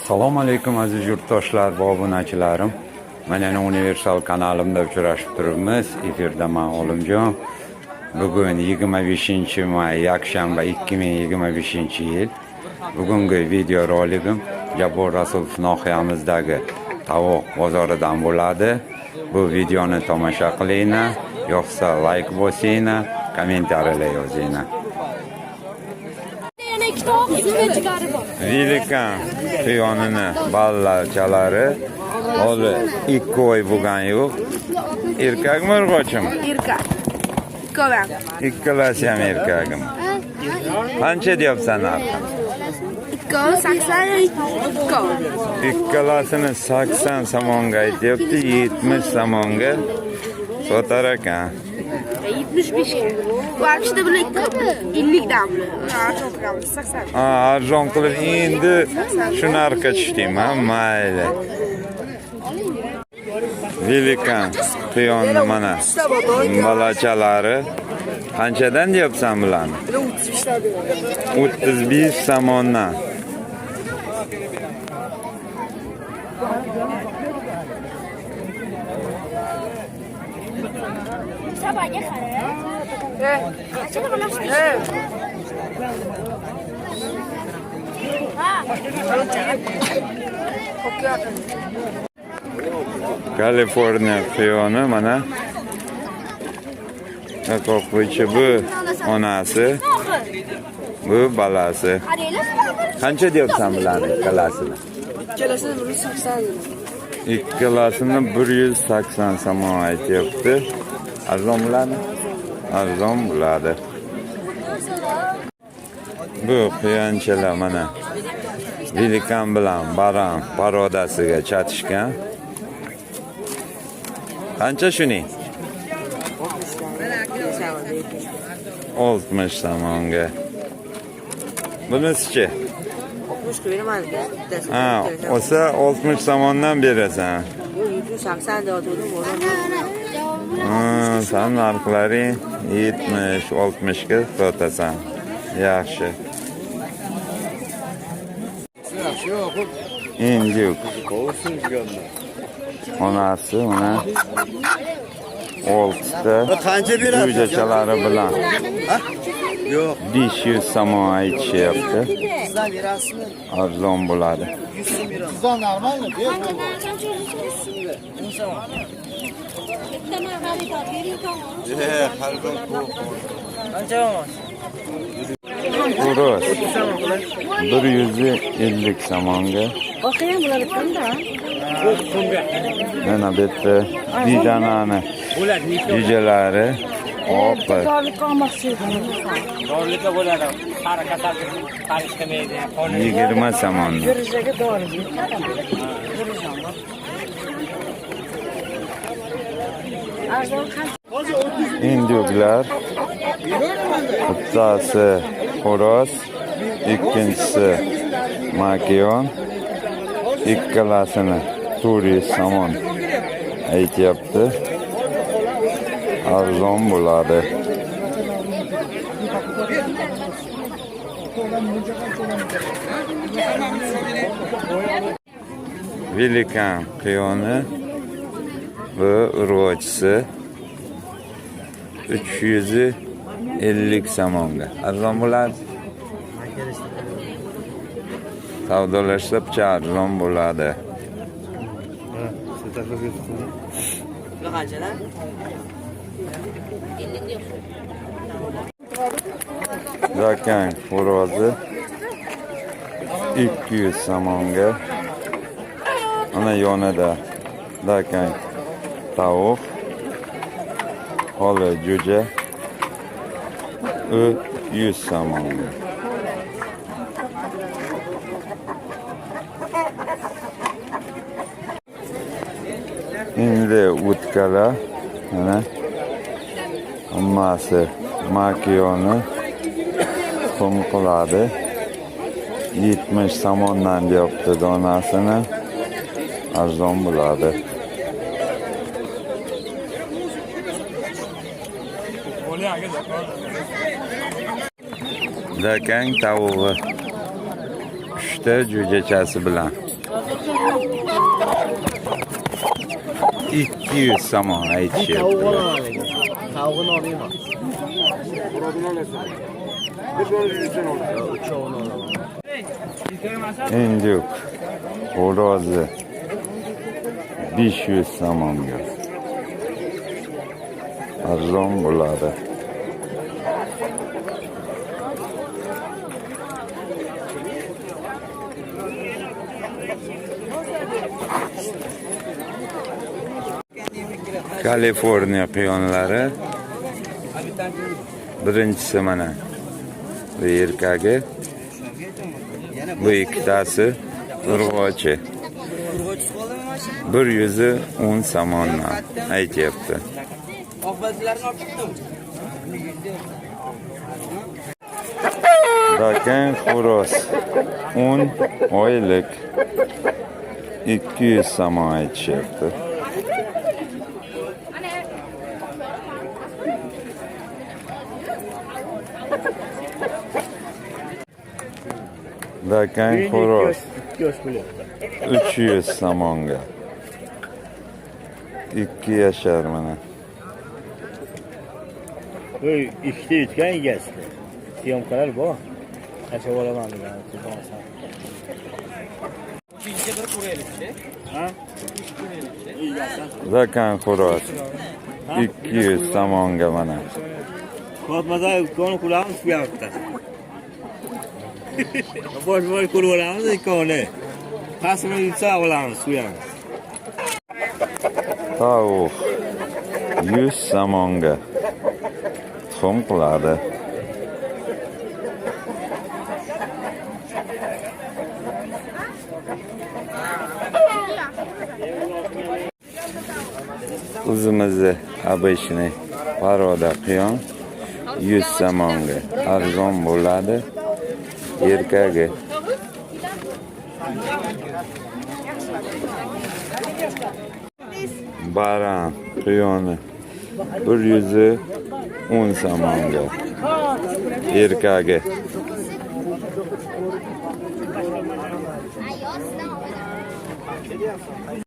Assalomu alaykum aziz yurtdoshlar va obunachilarim. Mana Universal kanalimda uchrashib turibmiz. Efirda men Olimjon. Bugun 25-may yakshanba 2025-yil. Bugungi video rolikim Jabor Rasulov nohiyamizdagi tovuq bozoridan bo'ladi. Bu videoni tomosha qilinglar, yoqsa like bosinglar, kommentariyalar yozinglar. Velikan quyonini ballachalari hozir 2 oy bo'lgan yo'q. Erkakmi urg'ochimi? Erkak. Ikkovam. Ikkalasi ham erkagim. Qancha deyapsan narxini? Ikkov 80, ikkov. Ikkalasini 80 somonga aytyapti, 70 somonga sotar ekan. 75 ga. Вообще bular 50 dan bular. Çok qilamiz 80. Arzon qilib endi shu narxga tushdingmi? Mayli. Velikan quyonni mana balachalari qanchadan deyapsan bularni? 35 somondan. Sabahga qara. Qanchaga qilasiz? Kaliforniya quyoni mana qo'ychi bu onasi, bu balasi. Qancha deyapsan bularni ikkalasini? Ikkalasini 180 somon aytyapti. Arzon bularmi? Arzon bo'ladi. Bu quyonchalar mana Velikan bilan baran parodasiga chatishgan. Qancha shuning? 60 somonga. Bunisi-chi? 60 ga beraman-da. O'sa 60 somondan berasan. Bu 180 deyotgandim, Sen narxlaring 70-60 ga sotasan. Yaxshi. Indyuk. Onasi mana oltita jo'jachalari bilan 500 somon aytishyapti. Arzon bo'ladi. Uros 150 somonga. Mana bu yerda didanani jo'jalari hop. Doğrulukla bo'ladi. Qari kasallik qarishmaydi. 20 somon. Indiyoklar. Bittasi xo'roz, ikkinchisi makiyon. Ikkalasini 400 somon aytyapti. Arzon bo'ladi. Velikan quyoni va urg'ochisi 350 somonga. Arzon bo'ladi. Savdolashsa picha arzon bo'ladi. Bu qanchalar? Zakang xo'rozi 200 somonga. Ana yonida zakang tovuq, holi jo'ja 100 somonga. Endi o'tkalar mana hammasi makiyoni tuxum qiladi. 70 somondan deyapti donasini. Arzon bo'ladi. Zakang tavug'i go'shti jo'jachasi bilan 200 somon aytishyapti. Tavuğunu alayım mı? Enduk xo'rozi 500 somonga. Arzon bo'ladi. Kaliforniya quyonlari birinchisi mana bu erkagi, bu ikkitasi urg'ochi. 110 somondan aytyapti. Oqbazlarni olib chiqdim. Dakan xo'roz 10 oylik 200 somon aytishyapti. Dakan xo'roz 300 somonga. 2 yashar mana. Bu işte yutgan egasi. Syomkalar bor. Qancha olaman degan. Ikkinchi bir qo'yaylikchi. Ha? Dakan xo'roz 200 somonga mana. Qotmasa koni qulamiz bu yoqda. Bosh qulamiz koni. Pastini yutsa olamiz bu yoqda. Tovuq 100 somonga tuxum qiladi. O'zimizni обычный paroda quyon 100 somonga arzon bo'ladi. Erkagi baran quyoni 110 somonga. Erkagi